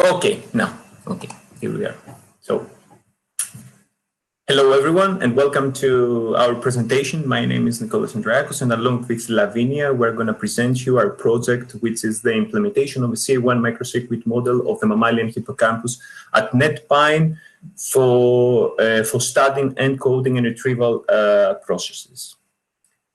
Okay, now, okay, here we are. So, hello everyone, and welcome to our presentation. My name is Andreakos, and along with Lavinia, we're going to present you our project, which is the implementation of a CA1 microcircuit model of the mammalian hippocampus at NetPyNE for studying encoding and retrieval processes.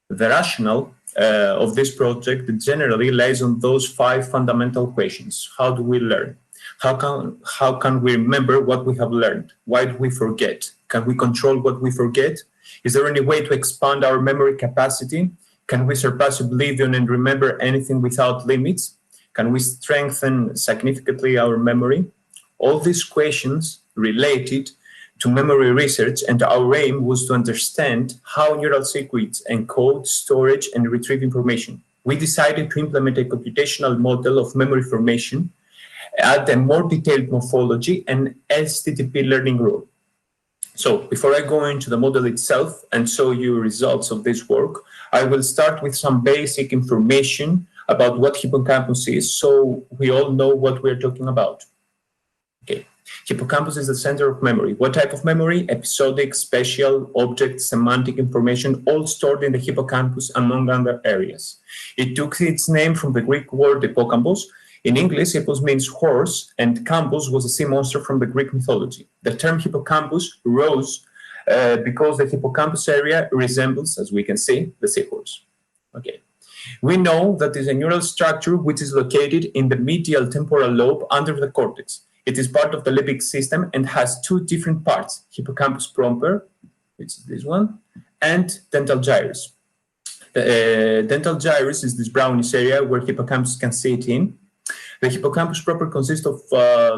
The rationale of this project generally lies on those 5 fundamental questions. How do we learn? How can we remember what we have learned? Why do we forget? Can we control what we forget? Is there any way to expand our memory capacity? Can we surpass oblivion and remember anything without limits? Can we strengthen significantly our memory? All these questions related to memory research, and our aim was to understand how neural circuits encode, storage, and retrieve information. We decided to implement a computational model of memory formation, add a more detailed morphology, and STTP learning rule. So before I go into the model itself and show you results of this work, I will start with some basic information about what hippocampus is, so we all know what we're talking about. Okay, hippocampus is the center of memory. What type of memory? Episodic, spatial, object, semantic information, all stored in the hippocampus, among other areas. It took its name from the Greek word hippocampos. In English, hippos means horse, and campus was a sea monster from the Greek mythology. The term hippocampus rose because the hippocampus area resembles, as we can see, the seahorse. Okay. We know that is a neural structure which is located in the medial temporal lobe under the cortex. It is part of the limbic system and has 2 different parts, hippocampus proper, which is this one, and dental gyrus. The dental gyrus is this brownish area where hippocampus can sit in. The hippocampus proper consists of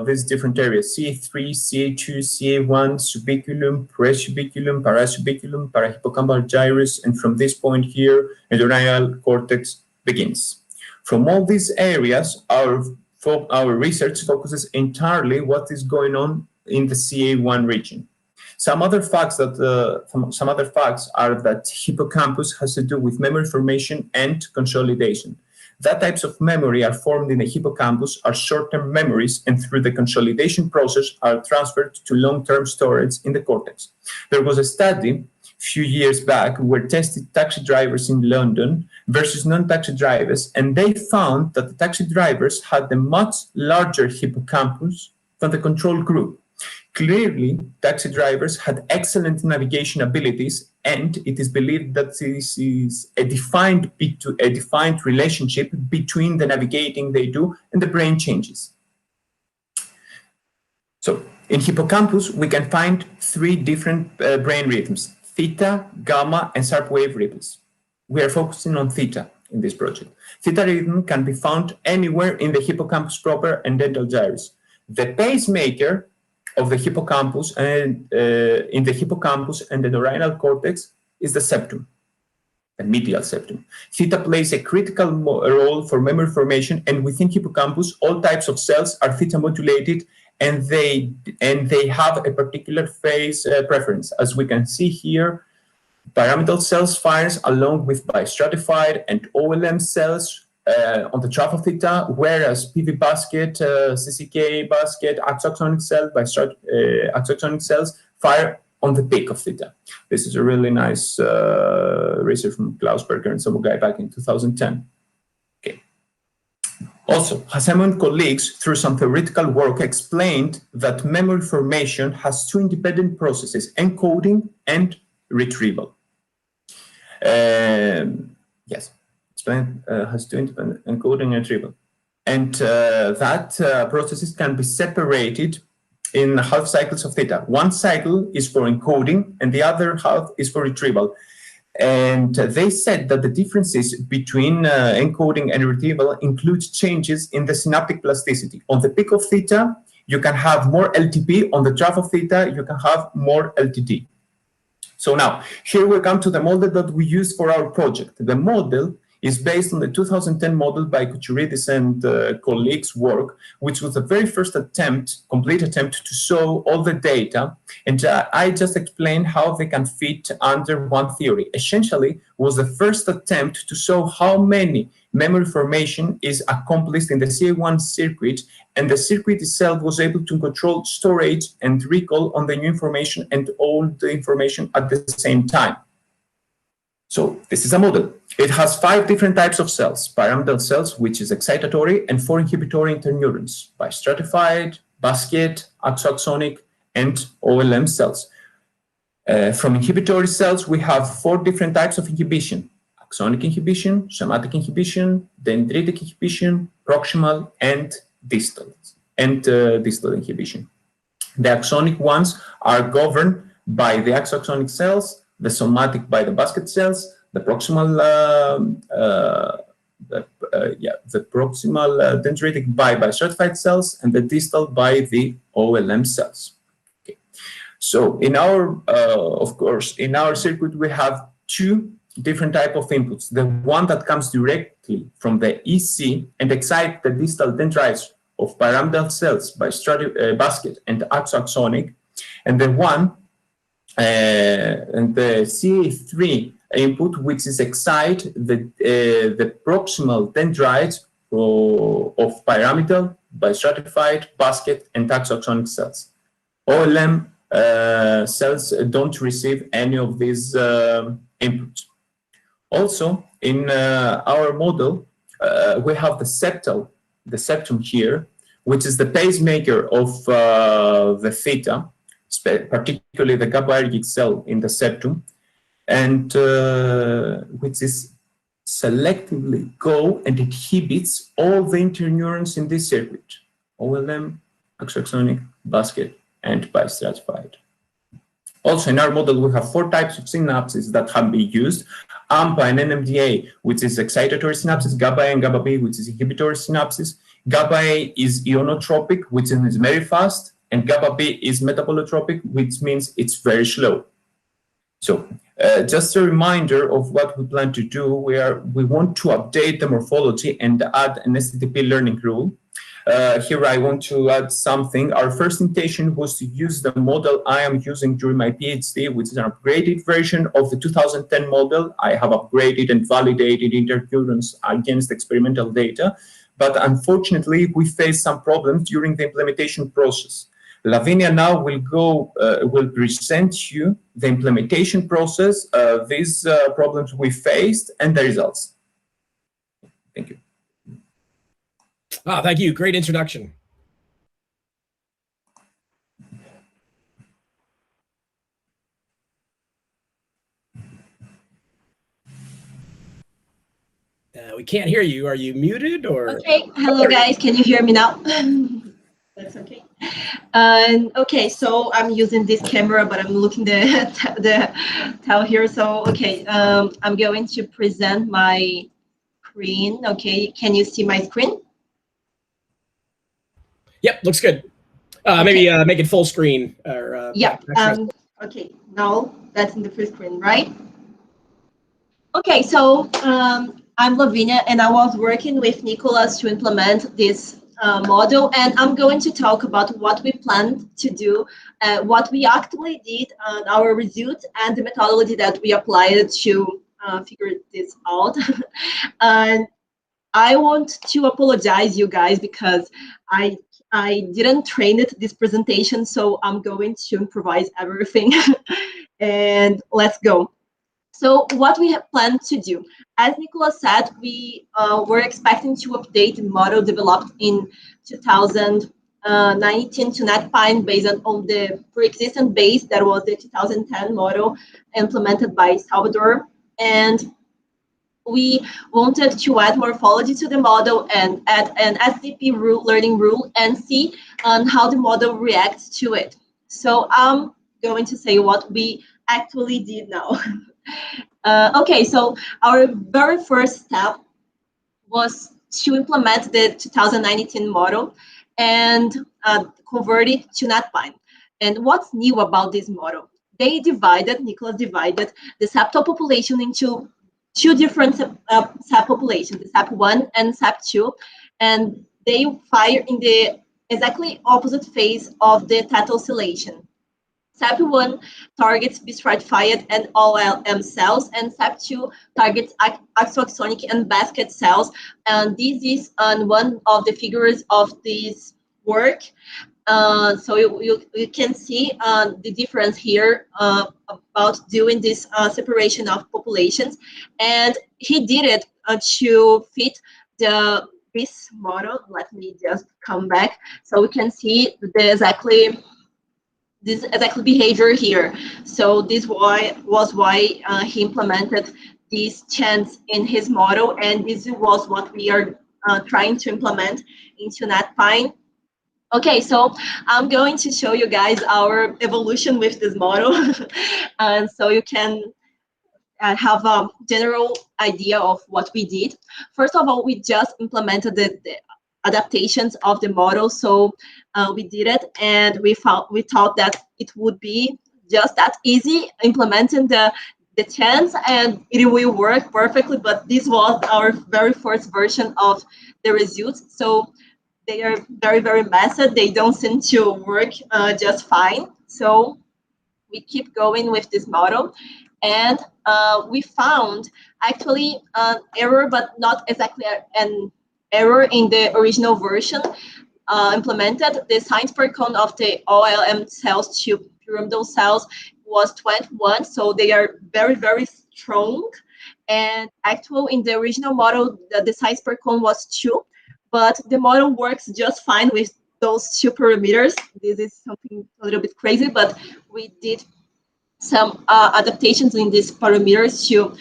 these different areas: CA3, CA2, CA1, subiculum, presubiculum, parasubiculum, parahippocampal gyrus, and from this point here, entorhinal cortex begins. From all these areas, our research focuses entirely what is going on in the CA1 region. Some other facts are that hippocampus has to do with memory formation and consolidation. That types of memory are formed in the hippocampus are short-term memories, and through the consolidation process are transferred to long-term storage in the cortex. There was a study a few years back where tested taxi drivers in London versus non-taxi drivers, and they found that the taxi drivers had a much larger hippocampus than the control group. Clearly, taxi drivers had excellent navigation abilities, and it is believed that this is a defined relationship between the navigating they do and the brain changes. So, in hippocampus, we can find 3 different brain rhythms: theta, gamma, and sharp wave ripples. We are focusing on theta in this project. Theta rhythm can be found anywhere in the hippocampus proper and dental gyrus. The pacemaker of the hippocampus and in the hippocampus and the entorhinal cortex is the septum, the medial septum. Theta plays a critical role for memory formation, and within hippocampus, all types of cells are theta modulated, and they have a particular phase preference. As we can see here, pyramidal cells fires along with bistratified and OLM cells on the trough of theta, whereas PV basket, CCK basket, axoxonic cells fire on the peak of theta. This is a really nice research from Klausberger and some guy back in 2010. Okay. Also, Hasemo and colleagues, through some theoretical work, explained that memory formation has 2 independent processes: encoding and retrieval. Yes. Has 2 independent encoding and retrieval, and that processes can be separated in half cycles of theta. One cycle is for encoding, and the other half is for retrieval. And they said that the differences between encoding and retrieval include changes in the synaptic plasticity. On the peak of theta, you can have more LTP. On the trough of theta, you can have more LTD. So now, here we come to the model that we use for our project. The model is based on the 2010 model by Kouchouridis and colleagues' work, which was the very first complete attempt to show all the data. And I just explained how they can fit under one theory. Essentially, was the first attempt to show how many memory formation is accomplished in the CA1 circuit, and the circuit itself was able to control storage and recall on the new information and all the information at the same time. So this is a model. It has 5 different types of cells: pyramidal cells, which is excitatory, and 4 inhibitory interneurons: bistratified, basket, axoaxonic, and OLM cells. From inhibitory cells, we have 4 different types of inhibition: axonic inhibition, somatic inhibition, dendritic inhibition, proximal, and distal inhibition. The axonic ones are governed by the axoaxonic cells, the somatic by the basket cells, the proximal dendritic by bistratified cells, and the distal by the OLM cells. Okay. So in our, of course, in our circuit, we have 2 different type of inputs: the one that comes directly from the EC and excites the distal dendrites of pyramidal cells by basket and axoaxonic, and the one and the CA3 input, which is excite the proximal dendrites of pyramidal, bistratified, basket, and axoaxonic cells. OLM cells don't receive any of these inputs. Also, in our model, we have the septum here, which is the pacemaker of the theta, particularly the GABAergic cell in the septum, and which is selectively go and inhibits all the interneurons in this circuit: OLM, axoaxonic, basket, and bistratified. Also, in our model, we have 4 types of synapses that can be used: AMPA and NMDA, which is excitatory synapses; GABA A and GABA B, which is inhibitory synapses. GABA A is ionotropic, which is very fast, and GABA B is metabolotropic, which means it's very slow. So just a reminder of what we plan to do. We want to update the morphology and add an STTP learning rule. Here I want to add something. Our first intention was to use the model I am using during my PhD, which is an upgraded version of the 2010 model. I have upgraded and validated interneurons against experimental data, but unfortunately we faced some problems during the implementation process. Lavinia now will present you the implementation process, these problems we faced, and the results. Thank you. Thank you. Great introduction. We can't hear you. Are you muted or? Okay. Hello, guys. Can you hear me now? That's okay. Okay, so I'm using this camera, but I'm looking the tile here. So okay, I'm going to present my screen. Okay, can you see my screen? Yep, looks good. Okay. Maybe make it full screen. Or, yeah. Okay, now that's in the full screen, right? Okay, so I'm Lavinia, and I was working with Nicholas to implement this model, and I'm going to talk about what we planned to do, what we actually did, our results, and the methodology that we applied to figure this out. And I want to apologize, you guys, because I didn't train this presentation, so I'm going to improvise everything. And let's go. So what we have planned to do, as Nicolas said, we were expecting to update the model developed in 2019 to NetPyNE based on the pre-existing base that was the 2010 model implemented by Salvador. And we wanted to add morphology to the model and add an STP learning rule and see how the model reacts to it. So I'm going to say what we actually did now. Okay, so our very first step was to implement the 2019 model and convert it to NetPyNE. And what's new about this model? Nicolas divided the septal population into two different SAP populations, the SAP1 and SAP2, and they fire in the exactly opposite phase of the theta oscillation. SAP1 targets bistratified and OLM cells, and SAP2 targets axoaxonic and basket cells. And this is on one of the figures of this work. So you can see the difference here about doing this separation of populations. And he did it to fit this model. Let me just come back so we can see the exactly behavior here. So this was why he implemented these chants in his model, and this was what we are trying to implement into NetPyNE. Okay, so I'm going to show you guys our evolution with this model, and so you can have a general idea of what we did. First of all, we just implemented the adaptations of the model. So we did it, and we thought that it would be just that easy implementing the chants, and it will work perfectly. But this was our very first version of the results. So they are very, very messy. They don't seem to work just fine. So we keep going with this model, and we found actually an error, but not exactly an error in the original version. Implemented the science per cone of the OLM cells to pyramidal cells was 21, so they are very, very strong. And actual in the original model, the size per cone was 2, but the model works just fine with those 2 parameters. This is something a little bit crazy, but we did some adaptations in these parameters to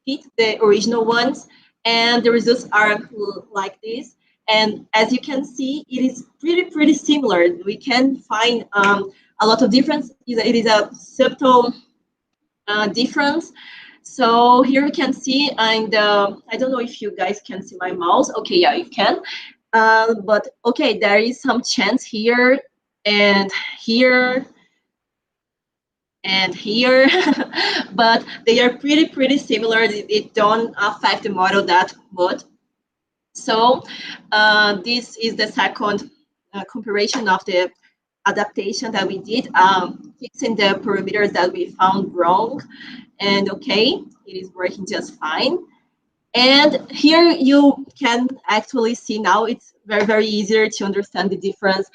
fit the original ones, and the results are like this. And as you can see, it is pretty similar. We can find a lot of difference. It is a subtle difference. So here you can see, and I don't know if you guys can see my mouse. Okay, yeah, you can. But okay, there is some chance here and here and here, but they are pretty similar. It don't affect the model that much. So this is the second comparison of the adaptation that we did, fixing the parameters that we found wrong. And okay, it is working just fine. And here you can actually see now it's very easier to understand the difference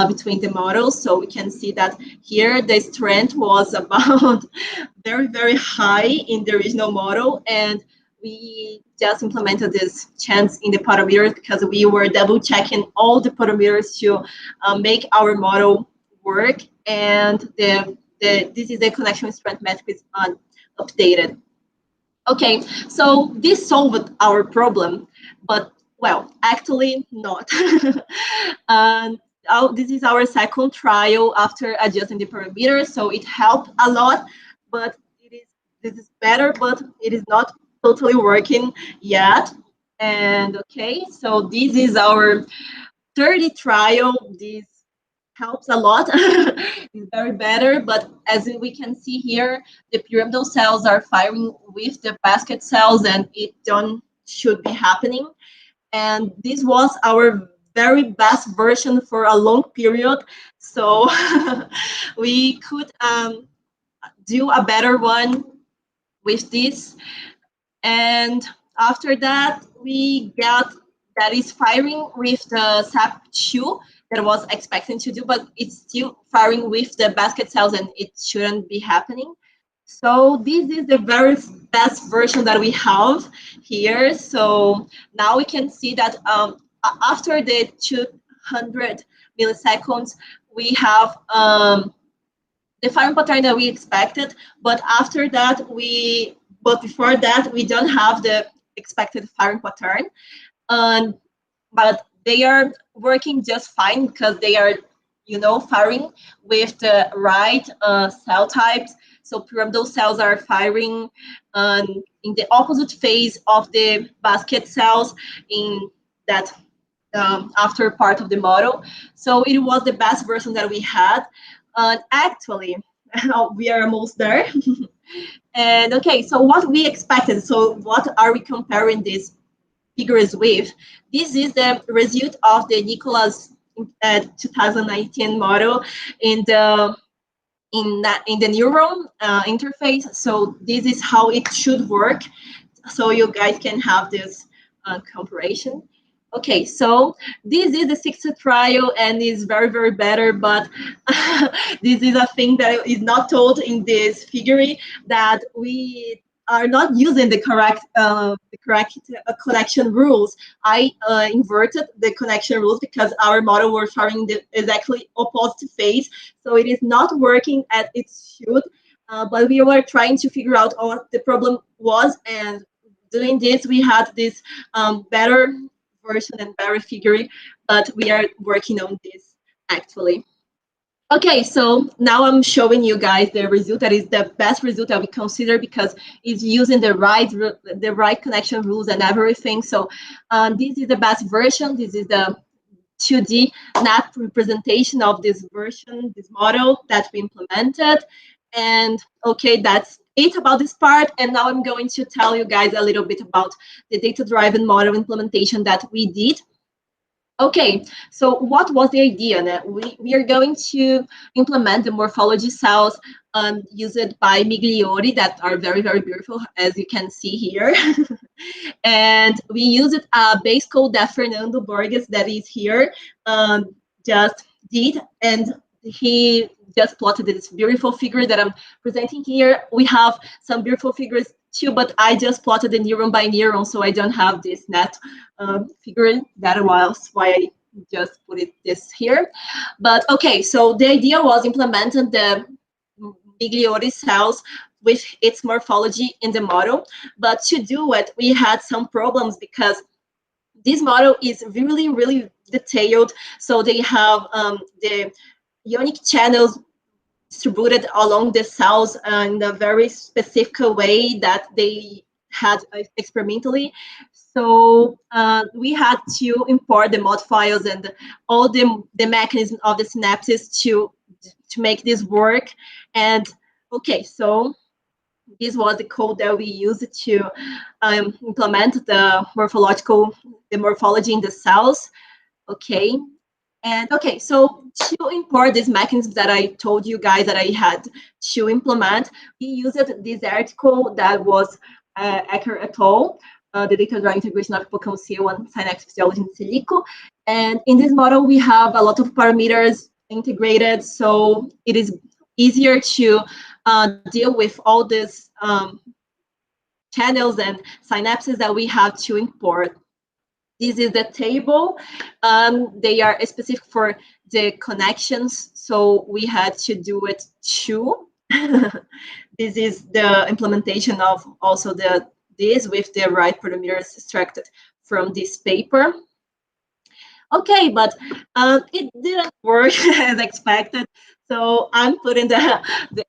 between the models. So we can see that here the strength was about very high in the original model, and we just implemented this chance in the parameters because we were double checking all the parameters to make our model work. And this is the connection strength metrics updated. Okay, so this solved our problem, but well, actually not. And this is our second trial after adjusting the parameters, so it helped a lot, but this is better, but it is not totally working yet. And okay, so this is our third trial. This helps a lot. It's very better, but as we can see here, the pyramidal cells are firing with the basket cells, and it should be happening. And this was our very best version for a long period, so we could do a better one with this. And after that, we got that is firing with the SAP2 that was expecting to do, but it's still firing with the basket cells, and it shouldn't be happening. So this is the very best version that we have here. So now we can see that after the 200 milliseconds, we have the firing pattern that we expected, but after that, before that, we don't have the expected firing pattern. But they are working just fine because they are, firing with the right cell types. So pyramidal cells are firing in the opposite phase of the basket cells in that after part of the model. So it was the best version that we had. Actually, we are almost there. And okay, so what we expected, so what are we comparing these figures with? This is the result of the Nicholas 2019 model in the neuron interface. So this is how it should work. So you guys can have this comparison. Okay, so this is the sixth trial and is very, very better, but this is a thing that is not told in this figure, that we are not using the correct connection rules. I inverted the connection rules because our model was showing the exactly opposite phase, so it is not working as it should. But we were trying to figure out what the problem was, and doing this, we had this better version and better figure, but we are working on this actually. Okay, so now I'm showing you guys the result that is the best result that we consider because it's using the right connection rules and everything. So this is the best version. This is the 2D NAP representation of this version, this model that we implemented. And okay, that's it about this part. And now I'm going to tell you guys a little bit about the data-driven model implementation that we did. Okay, so what was the idea? We are going to implement the morphology cells used by Migliori that are very, very beautiful, as you can see here. And we used a base code that Fernando Borges, that is here, just did, and he just plotted this beautiful figure that I'm presenting here. We have some beautiful figures too, but I just plotted the neuron by neuron, so I don't have this net figure. That was why I just put this here. But okay, so the idea was implementing the Migliori cells with its morphology in the model. But to do it, we had some problems because this model is really, really detailed. So they have the ionic channels distributed along the cells in a very specific way that they had experimentally. So we had to import the mod files and all the mechanism of the synapses to make this work. And okay, so this was the code that we used to implement the morphology in the cells. Okay. And okay, so to import these mechanisms that I told you guys that I had to implement, we used this article that was Ecker et al., the data-driven integration of hippocampal CO1 synapse physiology in silico. And in this model, we have a lot of parameters integrated, so it is easier to deal with all these channels and synapses that we have to import. This is the table. They are specific for the connections, so we had to do it too. This is the implementation of also this with the right parameters extracted from this paper. Okay, but it didn't work as expected. So I'm putting the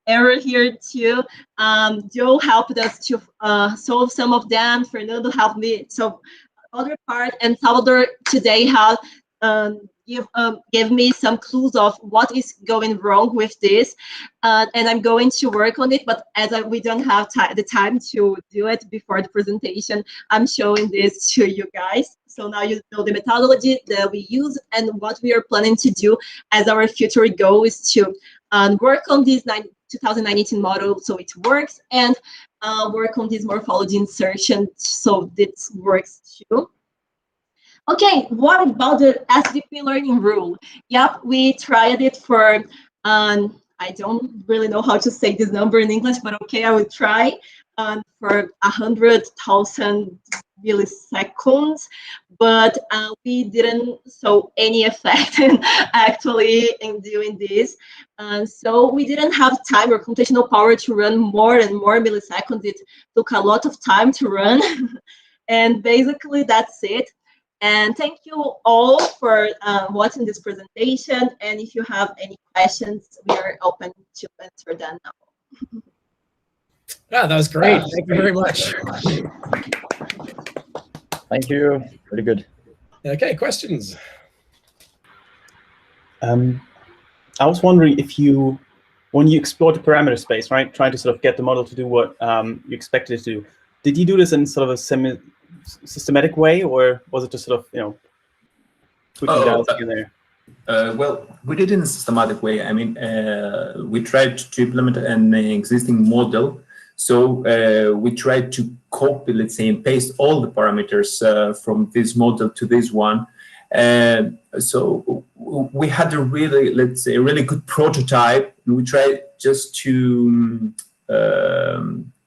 error here too. Joe helped us to solve some of them. Fernando helped me solve other part, and Salvador today have give me some clues of what is going wrong with this, and I'm going to work on it. But as we don't have the time to do it before the presentation, I'm showing this to you guys. So now you know the methodology that we use and what we are planning to do as our future goal is to work on this 2019 model so it works, and work on this morphology insertion so this works too. Okay, what about the SDP learning rule? Yep, we tried it for, I don't really know how to say this number in English, but okay, I will try, for 100,000 milliseconds, but we didn't show any effect actually in doing this. So we didn't have time or computational power to run more and more milliseconds. It took a lot of time to run. And basically that's it. And thank you all for watching this presentation. And if you have any questions, we are open to answer them now. Yeah, that was great. Thank you very much. Thank you. Very good. Okay, questions? I was wondering if you when you explored the parameter space, right, trying to sort of get the model to do what you expected it to do, did you do this in sort of a systematic way, or was it just sort of, tweaking dials here and there? Well, we did it in a systematic way. I mean, we tried to implement an existing model. So we tried to copy, let's say, and paste all the parameters from this model to this one. So we had a really, let's say, a really good prototype. We tried just to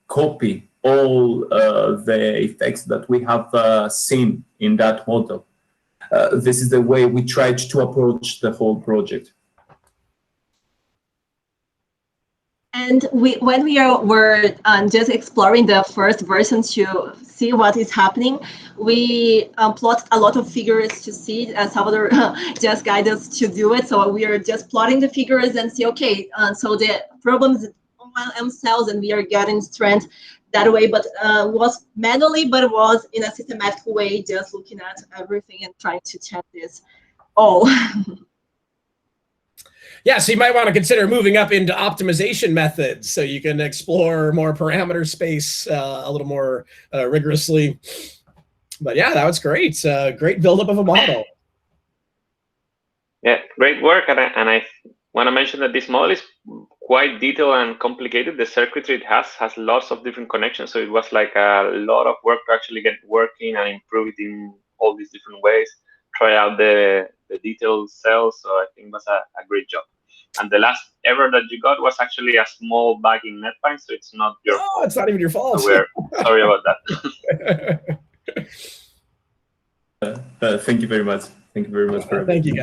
copy all the effects that we have seen in that model. This is the way we tried to approach the whole project. And when were just exploring the first version to see what is happening, we plot a lot of figures to see. Salvador just guided us to do it. So we are just plotting the figures and see, okay, so the problems on M cells, and we are getting strength that way, but was manually, but it was in a systematic way, just looking at everything and trying to check this all. Yeah, so you might want to consider moving up into optimization methods so you can explore more parameter space a little more rigorously. But yeah, that was great. Great buildup of a model. Yeah, great work. And I want to mention that this model is quite detailed and complicated. The circuitry it has lots of different connections. So it was like a lot of work to actually get working and improve it in all these different ways, try out the detailed cells. So I think it was a great job. And the last error that you got was actually a small bug in NetPyNE, so it's not your fault. It's not even your fault. So we're sorry about that. Thank you very much. Thank you very much for Thank you, guys.